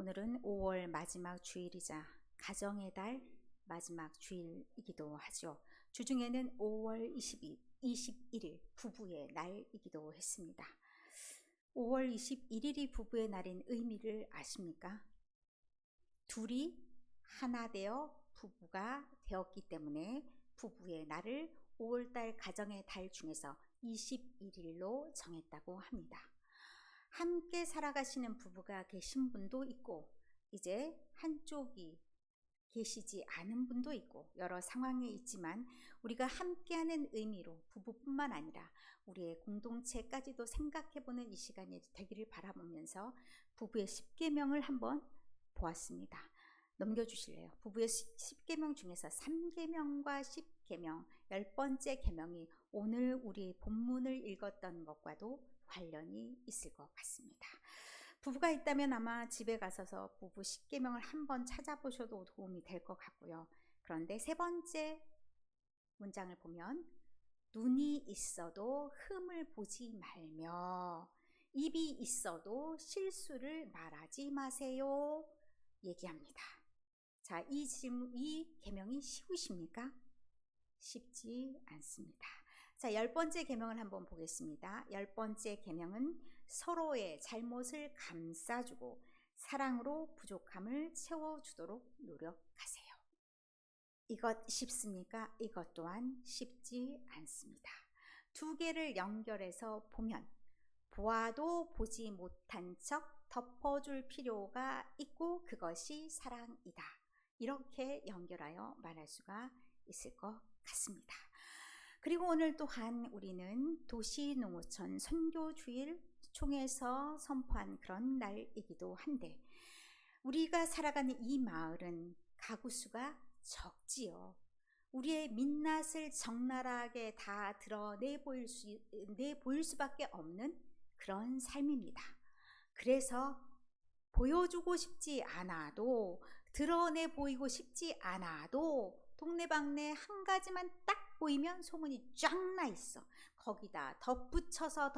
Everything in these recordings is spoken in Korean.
오늘은 5월 마지막 주일이자 가정의 달 마지막 주일이기도 하죠. 주중에는 5월 21일 부부의 날이기도 했습니다. 5월 21일이 부부의 날인 의미를 아십니까? 둘이 하나 되어 부부가 되었기 때문에 부부의 날을 5월달 가정의 달 중에서 21일로 정했다고 합니다. 함께 살아가시는 부부가 계신 분도 있고 이제 한쪽이 계시지 않은 분도 있고 여러 상황에 있지만 우리가 함께하는 의미로 부부뿐만 아니라 우리의 공동체까지도 생각해보는 이 시간이 되기를 바라보면서 부부의 10계명을 한번 보았습니다. 넘겨주실래요? 부부의 10계명 중에서 3계명과 10계명 10번째 계명이 오늘 우리 본문을 읽었던 것과도 관련이 있을 것 같습니다. 부부가 있다면 아마 집에 가셔서 부부 10계명을 한번 찾아보셔도 도움이 될 것 같고요. 그런데 세 번째 문장을 보면 눈이 있어도 흠을 보지 말며 입이 있어도 실수를 말하지 마세요 얘기합니다. 자, 이 계명이 쉬우십니까? 쉽지 않습니다. 자, 10번째 계명을 한번 보겠습니다. 10번째 계명은 서로의 잘못을 감싸주고 사랑으로 부족함을 채워주도록 노력하세요. 이것 쉽습니까? 이것 또한 쉽지 않습니다. 두 개를 연결해서 보면 보아도 보지 못한 척 덮어줄 필요가 있고 그것이 사랑이다. 이렇게 연결하여 말할 수가 있을 것 같습니다. 그리고 오늘 또한 우리는 도시농어촌 선교주일 총회에서 선포한 그런 날이기도 한데 우리가 살아가는 이 마을은 가구 수가 적지요. 우리의 민낯을 적나라하게 다 드러내 보일 수밖에 없는 그런 삶입니다. 그래서 보여주고 싶지 않아도 드러내 보이고 싶지 않아도 동네방네 한 가지만 딱 보이면 소문이 쫙 나 있어. 거기다 덧붙여서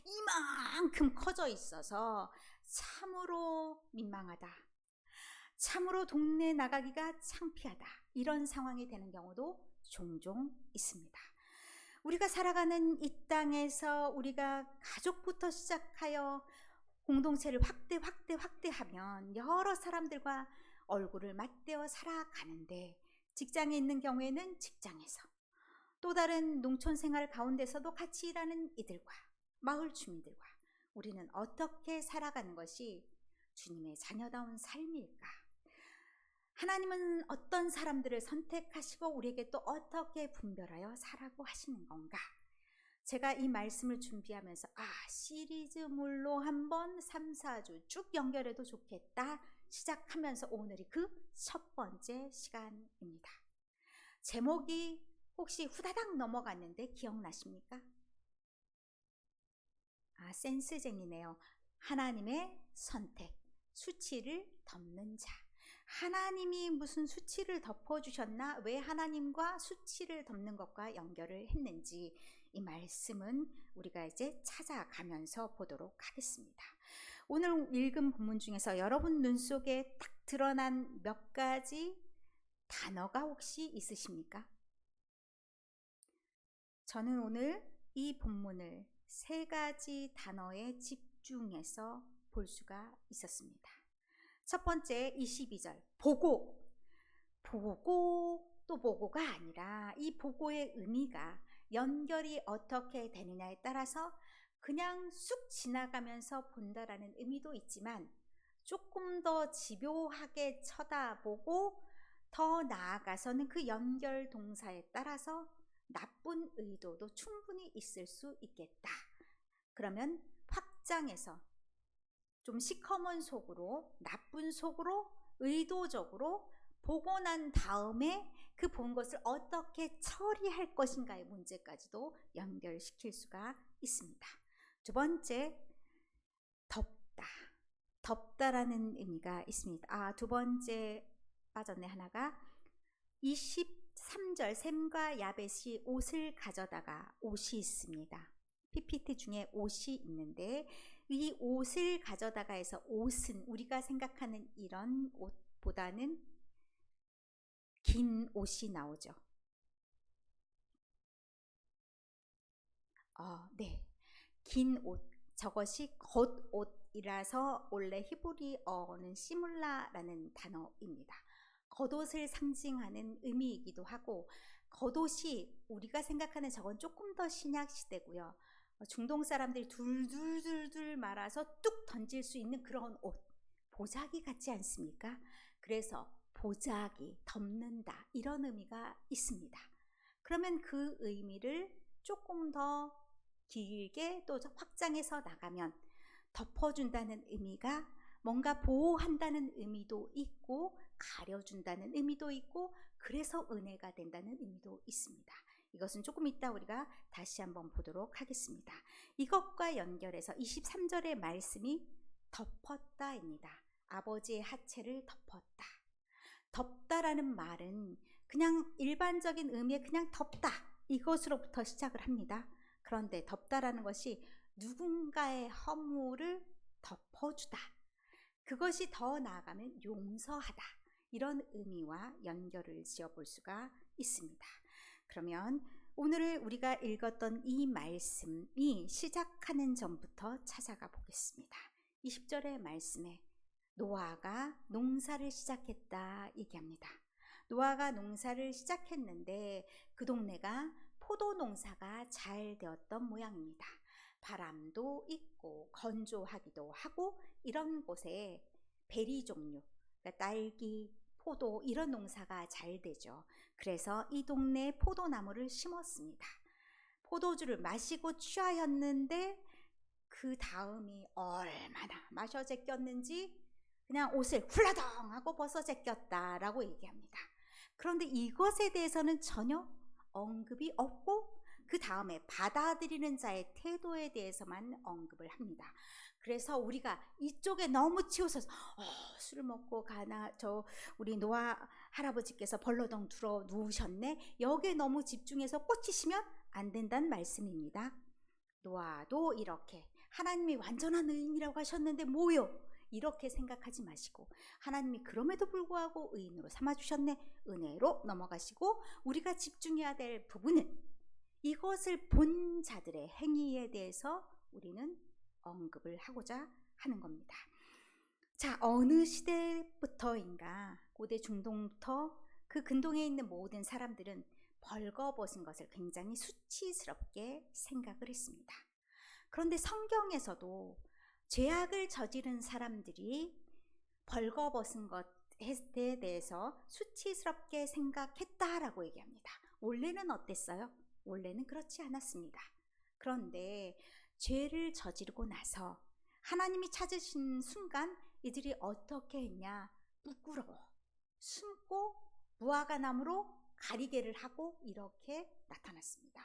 이만큼 커져 있어서 참으로 민망하다. 참으로 동네 나가기가 창피하다. 이런 상황이 되는 경우도 종종 있습니다. 우리가 살아가는 이 땅에서 우리가 가족부터 시작하여 공동체를 확대하면 여러 사람들과 얼굴을 맞대어 살아가는데 직장에 있는 경우에는 직장에서 또 다른 농촌 생활 가운데서도 같이 일하는 이들과 마을 주민들과 우리는 어떻게 살아가는 것이 주님의 자녀다운 삶일까? 하나님은 어떤 사람들을 선택하시고 우리에게 또 어떻게 분별하여 살라고 하시는 건가? 제가 이 말씀을 준비하면서 시리즈물로 한번 3, 4주 쭉 연결해도 좋겠다 시작하면서 오늘이 그 첫 번째 시간입니다. 제목이 혹시 후다닥 넘어갔는데 기억나십니까? 센스쟁이네요. 하나님의 선택, 수치를 덮는 자. 하나님이 무슨 수치를 덮어주셨나? 왜 하나님과 수치를 덮는 것과 연결을 했는지 이 말씀은 우리가 이제 찾아가면서 보도록 하겠습니다. 오늘 읽은 본문 중에서 여러분 눈 속에 딱 드러난 몇 가지 단어가 혹시 있으십니까? 저는 오늘 이 본문을 세 가지 단어에 집중해서 볼 수가 있었습니다. 첫 번째 22절 보고 또 보고가 아니라 이 보고의 의미가 연결이 어떻게 되느냐에 따라서 그냥 쑥 지나가면서 본다라는 의미도 있지만 조금 더 집요하게 쳐다보고 더 나아가서는 그 연결 동사에 따라서 나쁜 의도도 충분히 있을 수 있겠다. 그러면 확장해서 좀 시커먼 속으로 나쁜 속으로 의도적으로 보고 난 다음에 그 본 것을 어떻게 처리할 것인가의 문제까지도 연결시킬 수가 있습니다. 두 번째, 덮다라는 의미가 있습니다. 두 번째 빠졌네 하나가 23절 셈과 야벳이 옷을 가져다가 옷이 있습니다. PPT 중에 옷이 있는데 이 옷을 가져다가 해서 옷은 우리가 생각하는 이런 옷보다는 긴 옷이 나오죠. 네. 긴 옷. 저것이 겉옷이라서 원래 히브리어는 시물라라는 단어입니다. 겉옷을 상징하는 의미이기도 하고, 겉옷이 우리가 생각하는 저건 조금 더 신약 시대고요. 중동 사람들이 둘둘둘둘 말아서 뚝 던질 수 있는 그런 옷, 보자기 같지 않습니까? 그래서 보자기, 덮는다, 이런 의미가 있습니다. 그러면 그 의미를 조금 더 길게 또 확장해서 나가면 덮어준다는 의미가 뭔가 보호한다는 의미도 있고, 가려준다는 의미도 있고, 그래서 은혜가 된다는 의미도 있습니다. 이것은 조금 이따 우리가 다시 한번 보도록 하겠습니다. 이것과 연결해서 23절의 말씀이 덮었다입니다. 아버지의 하체를 덮었다. 덮다라는 말은 그냥 일반적인 의미의 그냥 덮다, 이것으로부터 시작을 합니다. 그런데 덮다라는 것이 누군가의 허물을 덮어주다, 그것이 더 나아가면 용서하다, 이런 의미와 연결을 지어볼 수가 있습니다. 그러면 오늘 우리가 읽었던 이 말씀이 시작하는 전부터 찾아가 보겠습니다. 20절의 말씀에 노아가 농사를 시작했다 얘기합니다. 노아가 농사를 시작했는데 그 동네가 포도 농사가 잘 되었던 모양입니다. 바람도 있고 건조하기도 하고, 이런 곳에 베리 종류, 그러니까 딸기, 포도, 이런 농사가 잘 되죠. 그래서 이 동네에 포도나무를 심었습니다. 포도주를 마시고 취하였는데 그 다음이 얼마나 마셔 제꼈는지 그냥 옷을 훌라덩 하고 벗어 제꼈다라고 얘기합니다. 그런데 이것에 대해서는 전혀 언급이 없고, 그 다음에 받아들이는 자의 태도에 대해서만 언급을 합니다. 그래서 우리가 이쪽에 너무 치우쳐서 술 먹고 가나, 우리 노아 할아버지께서 벌러덩 들어 누우셨네, 여기에 너무 집중해서 꽂히시면 안 된다는 말씀입니다. 노아도 이렇게 하나님이 완전한 의인이라고 하셨는데 뭐요? 이렇게 생각하지 마시고, 하나님이 그럼에도 불구하고 의인으로 삼아주셨네, 은혜로 넘어가시고, 우리가 집중해야 될 부분은 이것을 본 자들의 행위에 대해서 우리는 언급을 하고자 하는 겁니다. 자, 어느 시대부터인가 고대 중동부터 그 근동에 있는 모든 사람들은 벌거벗은 것을 굉장히 수치스럽게 생각을 했습니다. 그런데 성경에서도 죄악을 저지른 사람들이 벌거벗은 것에 대해서 수치스럽게 생각했다라고 얘기합니다. 원래는 어땠어요? 원래는 그렇지 않았습니다. 그런데 죄를 저지르고 나서 하나님이 찾으신 순간 이들이 어떻게 했냐? 부끄러워 숨고 무화과나무로 가리개를 하고 이렇게 나타났습니다.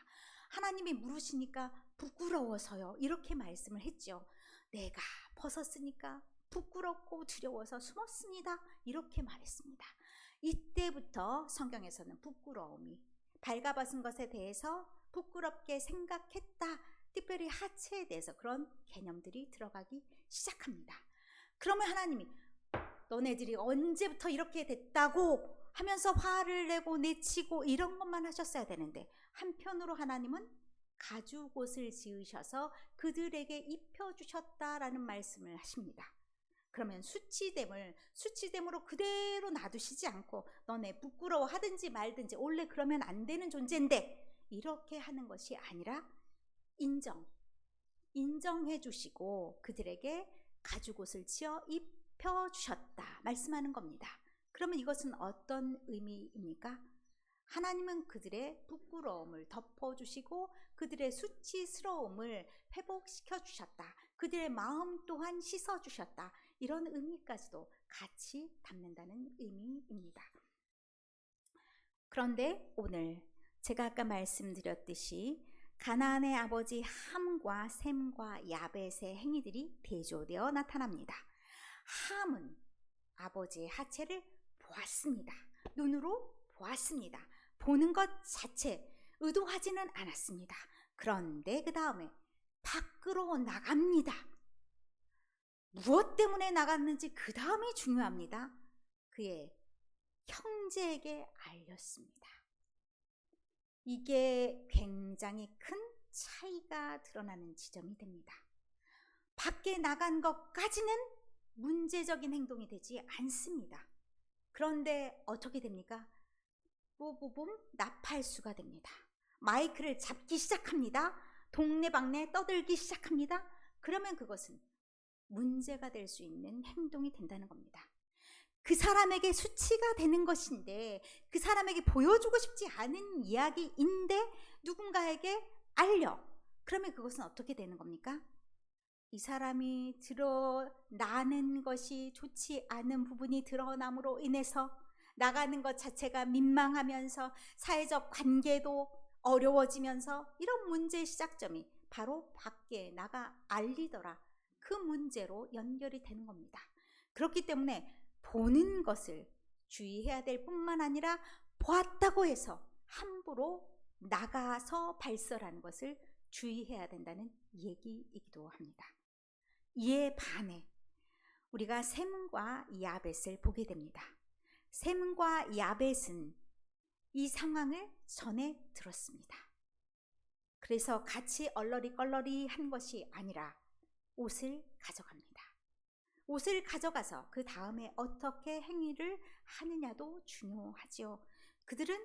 하나님이 물으시니까 부끄러워서요, 이렇게 말씀을 했죠. 내가 벗었으니까 부끄럽고 두려워서 숨었습니다, 이렇게 말했습니다. 이때부터 성경에서는 부끄러움이, 발가벗은 것에 대해서 부끄럽게 생각했다, 특별히 하체에 대해서 그런 개념들이 들어가기 시작합니다. 그러면 하나님이 너네들이 언제부터 이렇게 됐다고 하면서 화를 내고 내치고 이런 것만 하셨어야 되는데, 한편으로 하나님은 가죽옷을 지으셔서 그들에게 입혀주셨다라는 말씀을 하십니다. 그러면 수치됨으로 그대로 놔두시지 않고, 너네 부끄러워하든지 말든지 원래 그러면 안 되는 존재인데, 이렇게 하는 것이 아니라 인정해 주시고 그들에게 가죽옷을 지어 입혀주셨다 말씀하는 겁니다. 그러면 이것은 어떤 의미입니까? 하나님은 그들의 부끄러움을 덮어주시고 그들의 수치스러움을 회복시켜 주셨다, 그들의 마음 또한 씻어주셨다, 이런 의미까지도 같이 담는다는 의미입니다. 그런데 오늘 제가 아까 말씀드렸듯이 가나안의 아버지 함과 셈과 야벳의 행위들이 대조되어 나타납니다. 함은 아버지의 하체를 보았습니다. 눈으로 보았습니다. 보는 것 자체 의도하지는 않았습니다. 그런데 그 다음에 밖으로 나갑니다. 무엇 때문에 나갔는지 그 다음이 중요합니다. 그의 형제에게 알렸습니다. 이게 굉장히 큰 차이가 드러나는 지점이 됩니다. 밖에 나간 것까지는 문제적인 행동이 되지 않습니다. 그런데 어떻게 됩니까? 뽀뽀봄 나팔수가 됩니다. 마이크를 잡기 시작합니다. 동네방네 떠들기 시작합니다. 그러면 그것은 문제가 될 수 있는 행동이 된다는 겁니다. 그 사람에게 수치가 되는 것인데, 그 사람에게 보여주고 싶지 않은 이야기인데 누군가에게 알려. 그러면 그것은 어떻게 되는 겁니까? 이 사람이 드러나는 것이 좋지 않은 부분이 드러남으로 인해서 나가는 것 자체가 민망하면서 사회적 관계도 어려워지면서 이런 문제의 시작점이 바로 밖에 나가 알리더라. 그 문제로 연결이 되는 겁니다. 그렇기 때문에 보는 것을 주의해야 될 뿐만 아니라 보았다고 해서 함부로 나가서 발설하는 것을 주의해야 된다는 얘기이기도 합니다. 이에 반해 우리가 셈과 야벳을 보게 됩니다. 셈과 야벳은 이 상황을 전에 들었습니다. 그래서 같이 얼러리껄러리 한 것이 아니라 옷을 가져갑니다. 옷을 가져가서 그 다음에 어떻게 행위를 하느냐도 중요하지요. 그들은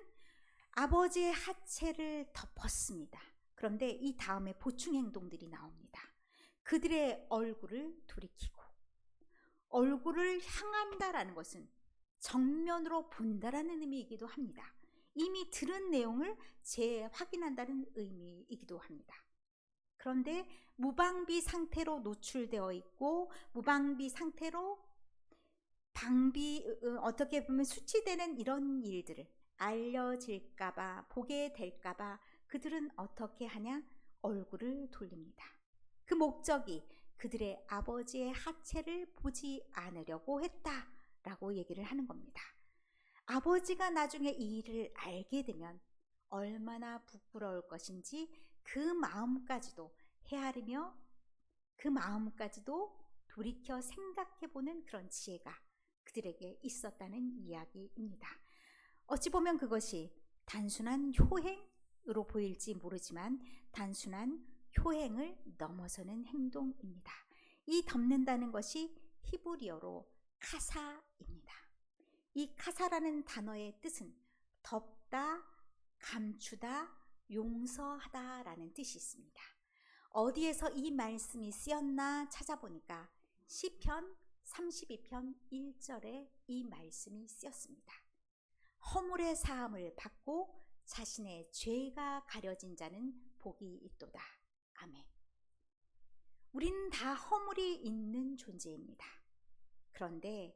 아버지의 하체를 덮었습니다. 그런데 이 다음에 보충 행동들이 나옵니다. 그들의 얼굴을 돌이키고, 얼굴을 향한다라는 것은 정면으로 본다라는 의미이기도 합니다. 이미 들은 내용을 재확인한다는 의미이기도 합니다. 그런데 무방비 상태로 노출되어 있고, 무방비 상태로 어떻게 보면 수치되는 이런 일들을 알려질까봐, 보게 될까봐 그들은 어떻게 하냐? 얼굴을 돌립니다. 그 목적이 그들의 아버지의 하체를 보지 않으려고 했다라고 얘기를 하는 겁니다. 아버지가 나중에 이 일을 알게 되면 얼마나 부끄러울 것인지 그 마음까지도 헤아리며 그 마음까지도 돌이켜 생각해보는 그런 지혜가 그들에게 있었다는 이야기입니다. 어찌 보면 그것이 단순한 효행으로 보일지 모르지만 단순한 효행을 넘어서는 행동입니다. 이 덮는다는 것이 히브리어로 카사입니다. 이 카사라는 단어의 뜻은 덮다, 감추다, 용서하다라는 뜻이 있습니다. 어디에서 이 말씀이 쓰였나 찾아보니까 시편 32편 1절에 이 말씀이 쓰였습니다. 허물의 사함을 받고 자신의 죄가 가려진 자는 복이 있도다. 아멘. 우리는 다 허물이 있는 존재입니다. 그런데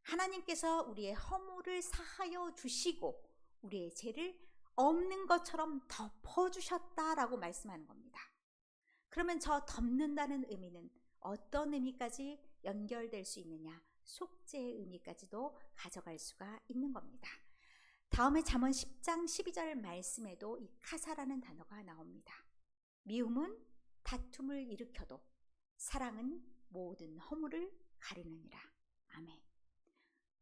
하나님께서 우리의 허물을 사하여 주시고 우리의 죄를 없는 것처럼 덮어주셨다라고 말씀하는 겁니다. 그러면 저 덮는다는 의미는 어떤 의미까지 연결될 수 있느냐? 속죄의 의미까지도 가져갈 수가 있는 겁니다. 다음에 잠언 10장 12절 말씀에도 이 카사라는 단어가 나옵니다. 미움은 다툼을 일으켜도 사랑은 모든 허물을 가리느니라. 아멘.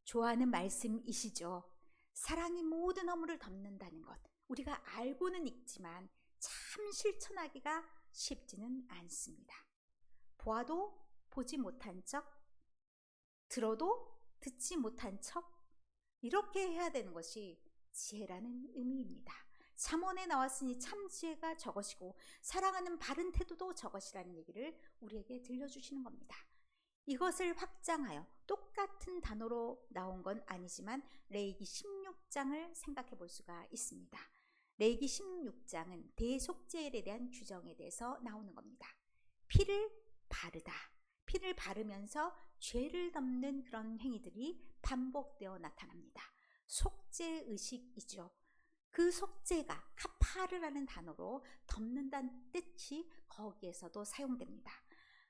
좋아하는 말씀이시죠. 사랑이 모든 허물을 덮는다는 것, 우리가 알고는 있지만 참 실천하기가 쉽지는 않습니다. 보아도 보지 못한 척, 들어도 듣지 못한 척, 이렇게 해야 되는 것이 지혜라는 의미입니다. 잠언에 나왔으니 참 지혜가 저것이고 사랑하는 바른 태도도 저것이라는 얘기를 우리에게 들려주시는 겁니다. 이것을 확장하여 똑같은 단어로 나온 건 아니지만 레위기 16장을 생각해 볼 수가 있습니다. 레위기 16장은 대속죄에 대한 규정에 대해서 나오는 겁니다. 피를 바르다. 피를 바르면서 죄를 덮는 그런 행위들이 반복되어 나타납니다. 속죄의식이죠. 그 속죄가 카파르라는 단어로 덮는다는 뜻이 거기에서도 사용됩니다.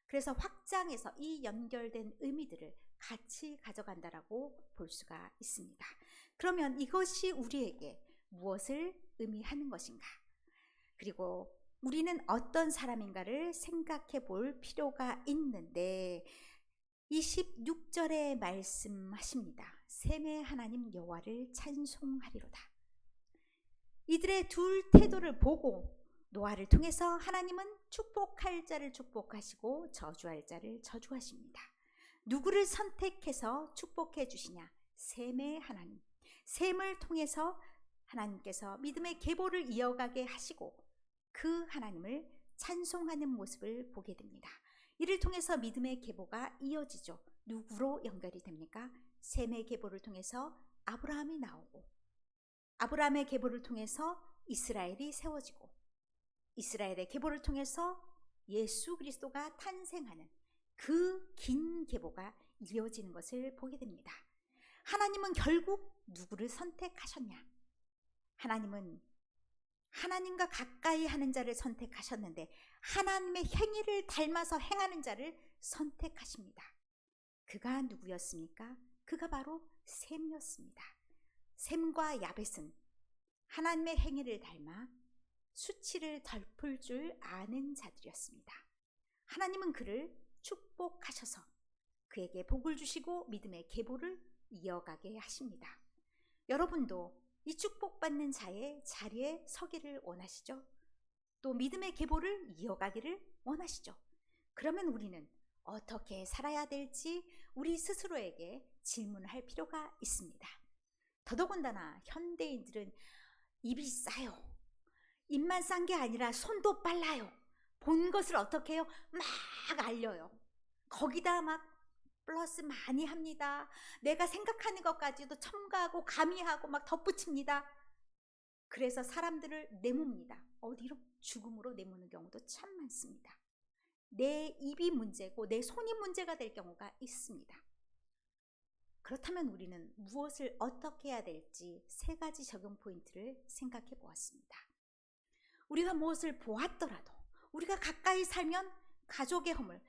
그래서 확장해서 이 연결된 의미들을 같이 가져간다라고 볼 수가 있습니다. 그러면 이것이 우리에게 무엇을 의미하는 것인가? 그리고 우리는 어떤 사람인가를 생각해 볼 필요가 있는데, 26절에 말씀하십니다. 셈의 하나님 여호와를 찬송하리로다. 이들의 둘 태도를 보고 노아를 통해서 하나님은 축복할 자를 축복하시고 저주할 자를 저주하십니다. 누구를 선택해서 축복해 주시냐? 셈의 하나님. 셈을 통해서 하나님께서 믿음의 계보를 이어가게 하시고 그 하나님을 찬송하는 모습을 보게 됩니다. 이를 통해서 믿음의 계보가 이어지죠. 누구로 연결이 됩니까? 셈의 계보를 통해서 아브라함이 나오고, 아브라함의 계보를 통해서 이스라엘이 세워지고, 이스라엘의 계보를 통해서 예수 그리스도가 탄생하는 그 긴 계보가 이어지는 것을 보게 됩니다. 하나님은 결국 누구를 선택하셨냐? 하나님은 하나님과 가까이 하는 자를 선택하셨는데 하나님의 행위를 닮아서 행하는 자를 선택하십니다. 그가 누구였습니까? 그가 바로 셈이었습니다. 셈과 야벳은 하나님의 행위를 닮아 수치를 덮을 줄 아는 자들이었습니다. 하나님은 그를 축복하셔서 그에게 복을 주시고 믿음의 계보를 이어가게 하십니다. 여러분도 이 축복받는 자의 자리에 서기를 원하시죠? 또 믿음의 계보를 이어가기를 원하시죠? 그러면 우리는 어떻게 살아야 될지 우리 스스로에게 질문할 필요가 있습니다. 더더군다나 현대인들은 입이 싸요. 입만 싼 게 아니라 손도 빨라요. 본 것을 어떻게 해요? 막 알려요. 거기다 막 플러스 많이 합니다. 내가 생각하는 것까지도 첨가하고 가미하고 막 덧붙입니다. 그래서 사람들을 내뭅니다. 어디로? 죽음으로 내모는 경우도 참 많습니다. 내 입이 문제고 내 손이 문제가 될 경우가 있습니다. 그렇다면 우리는 무엇을 어떻게 해야 될지 세 가지 적용 포인트를 생각해 보았습니다. 우리가 무엇을 보았더라도 우리가 가까이 살면 가족의 허물,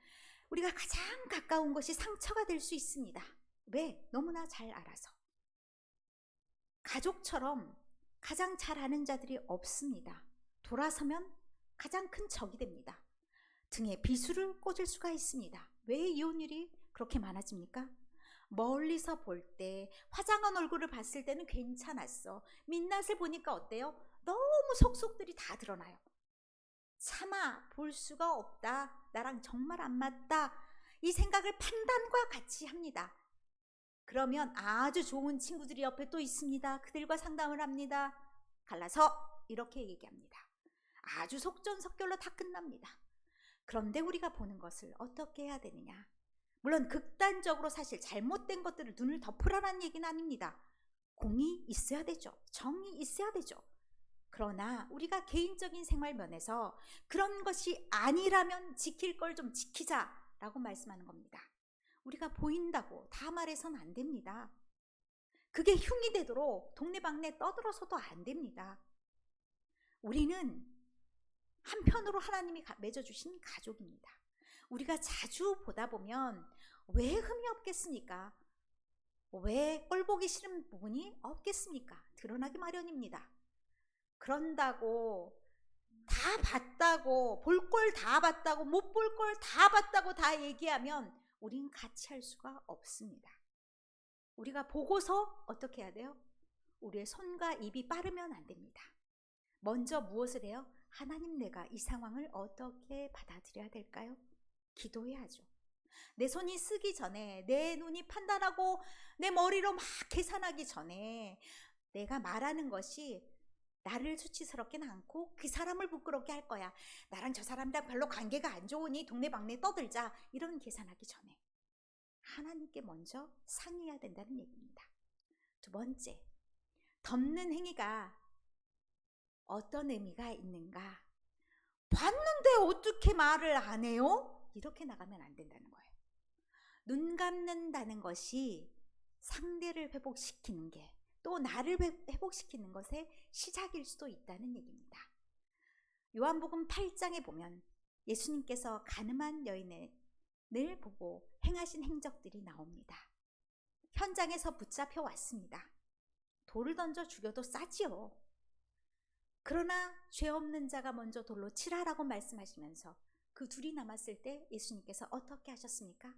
우리가 가장 가까운 것이 상처가 될 수 있습니다. 왜? 너무나 잘 알아서. 가족처럼 가장 잘 아는 자들이 없습니다. 돌아서면 가장 큰 적이 됩니다. 등에 비수를 꽂을 수가 있습니다. 왜 이혼율이 그렇게 많아집니까? 멀리서 볼 때 화장한 얼굴을 봤을 때는 괜찮았어. 민낯을 보니까 어때요? 너무 속속들이 다 드러나요. 차마 볼 수가 없다. 나랑 정말 안 맞다. 이 생각을 판단과 같이 합니다. 그러면 아주 좋은 친구들이 옆에 또 있습니다. 그들과 상담을 합니다. 갈라서 이렇게 얘기합니다. 아주 속전속결로 다 끝납니다. 그런데 우리가 보는 것을 어떻게 해야 되느냐? 물론 극단적으로 사실 잘못된 것들을 눈을 덮으라는 얘기는 아닙니다. 공이 있어야 되죠. 정이 있어야 되죠. 그러나 우리가 개인적인 생활 면에서 그런 것이 아니라면 지킬 걸 좀 지키자라고 말씀하는 겁니다. 우리가 보인다고 다 말해서는 안 됩니다. 그게 흉이 되도록 동네방네 떠들어서도 안 됩니다. 우리는 한편으로 하나님이 맺어주신 가족입니다. 우리가 자주 보다 보면 왜 흠이 없겠습니까? 왜 꼴보기 싫은 부분이 없겠습니까? 드러나기 마련입니다. 그런다고 다 봤다고, 볼 걸 다 봤다고, 못 볼 걸 다 봤다고 다 얘기하면 우린 같이 할 수가 없습니다. 우리가 보고서 어떻게 해야 돼요? 우리의 손과 입이 빠르면 안 됩니다. 먼저 무엇을 해요? 하나님, 내가 이 상황을 어떻게 받아들여야 될까요? 기도해야죠. 내 손이 쓰기 전에, 내 눈이 판단하고 내 머리로 막 계산하기 전에 내가 말하는 것이 나를 수치스럽게는 않고 그 사람을 부끄럽게 할 거야. 나랑 저 사람이랑 별로 관계가 안 좋으니 동네방네 떠들자. 이런 계산하기 전에 하나님께 먼저 상의해야 된다는 얘기입니다. 두 번째, 덮는 행위가 어떤 의미가 있는가? 봤는데 어떻게 말을 안 해요? 이렇게 나가면 안 된다는 거예요. 눈 감는다는 것이 상대를 회복시키는 게 또 나를 회복시키는 것의 시작일 수도 있다는 얘기입니다. 요한복음 8장에 보면 예수님께서 가늠한 여인을 보고 행하신 행적들이 나옵니다. 현장에서 붙잡혀 왔습니다. 돌을 던져 죽여도 싸지요. 그러나 죄 없는 자가 먼저 돌로 치라라고 말씀하시면서 그 둘이 남았을 때 예수님께서 어떻게 하셨습니까?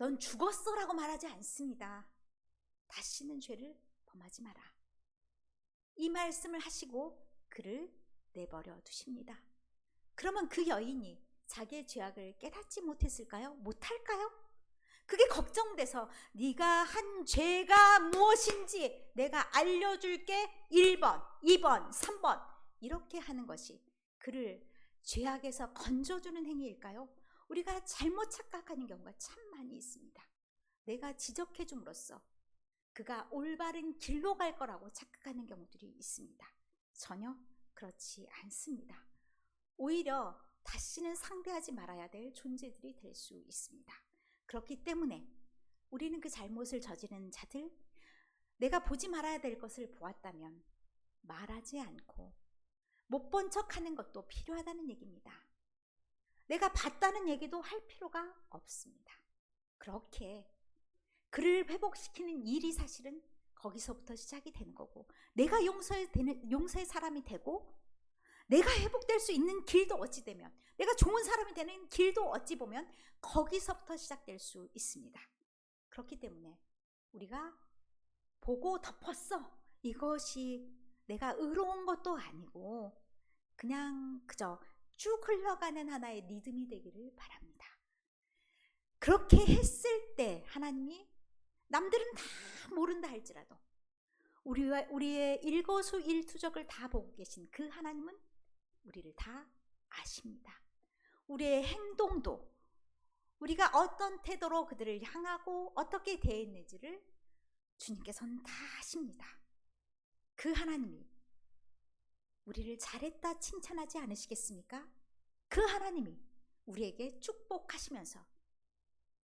넌 죽었어라고 말하지 않습니다. 다시는 죄를 범하지 마라. 이 말씀을 하시고 그를 내버려 두십니다. 그러면 그 여인이 자기의 죄악을 깨닫지 못했을까요? 못할까요? 그게 걱정돼서 네가 한 죄가 무엇인지 내가 알려줄게 1번, 2번, 3번 이렇게 하는 것이 그를 죄악에서 건져주는 행위일까요? 우리가 잘못 착각하는 경우가 참 많이 있습니다. 내가 지적해 줌으로써 그가 올바른 길로 갈 거라고 착각하는 경우들이 있습니다. 전혀 그렇지 않습니다. 오히려 다시는 상대하지 말아야 될 존재들이 될 수 있습니다. 그렇기 때문에 우리는 그 잘못을 저지른 자들, 내가 보지 말아야 될 것을 보았다면 말하지 않고 못 본 척하는 것도 필요하다는 얘기입니다. 내가 봤다는 얘기도 할 필요가 없습니다. 그렇게 그를 회복시키는 일이 사실은 거기서부터 시작이 되는 거고, 내가 용서의 사람이 되고 내가 회복될 수 있는 길도 어찌 되면, 내가 좋은 사람이 되는 길도 어찌 보면 거기서부터 시작될 수 있습니다. 그렇기 때문에 우리가 보고 덮었어, 이것이 내가 의로운 것도 아니고 그냥 그저 쭉 흘러가는 하나의 리듬이 되기를 바랍니다. 그렇게 했을 때 하나님이 남들은 다 모른다 할지라도 우리의 일거수일투족을 다 보고 계신 그 하나님은 우리를 다 아십니다. 우리의 행동도, 우리가 어떤 태도로 그들을 향하고 어떻게 대했는지를 주님께서는 다 아십니다. 그 하나님이 우리를 잘했다 칭찬하지 않으시겠습니까? 그 하나님이 우리에게 축복하시면서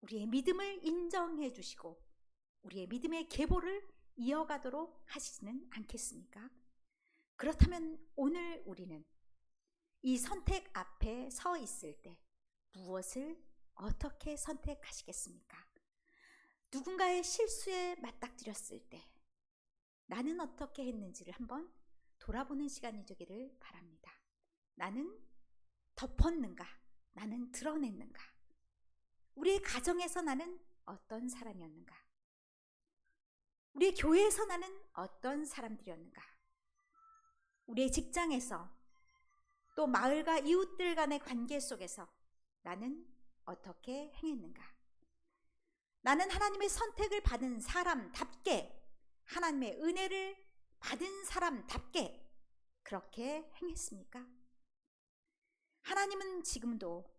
우리의 믿음을 인정해 주시고 우리의 믿음의 계보를 이어가도록 하시지는 않겠습니까? 그렇다면 오늘 우리는 이 선택 앞에 서 있을 때 무엇을 어떻게 선택하시겠습니까? 누군가의 실수에 맞닥뜨렸을 때 나는 어떻게 했는지를 한번 돌아보는 시간이 되기를 바랍니다. 나는 덮었는가? 나는 드러냈는가? 우리의 가정에서 나는 어떤 사람이었는가? 우리의 교회에서 나는 어떤 사람들이었는가? 우리의 직장에서 또 마을과 이웃들 간의 관계 속에서 나는 어떻게 행했는가? 나는 하나님의 선택을 받은 사람답게, 하나님의 은혜를 받은 사람답게 그렇게 행했습니까? 하나님은 지금도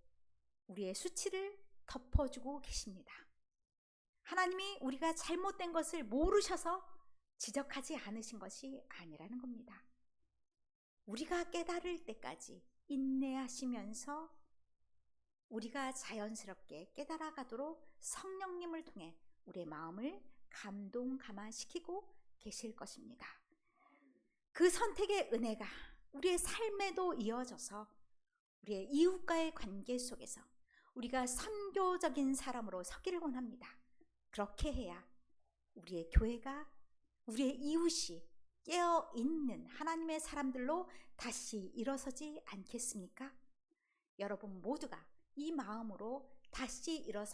우리의 수치를 덮어주고 계십니다. 하나님이 우리가 잘못된 것을 모르셔서 지적하지 않으신 것이 아니라는 겁니다. 우리가 깨달을 때까지 인내하시면서 우리가 자연스럽게 깨달아가도록 성령님을 통해 우리의 마음을 감동감화시키고 계실 것입니다. 그 선택의 은혜가 우리의 삶에도 이어져서 우리의 이웃과의 관계 속에서 우리가 선교적인 사람으로 서기를 원합니다. 그렇게 해야 우리의 교회가, 우리의 이웃이 깨어있는 하나님의 사람들로 다시 일어서지 않겠습니까? 여러분 모두가 이 마음으로 다시 일어서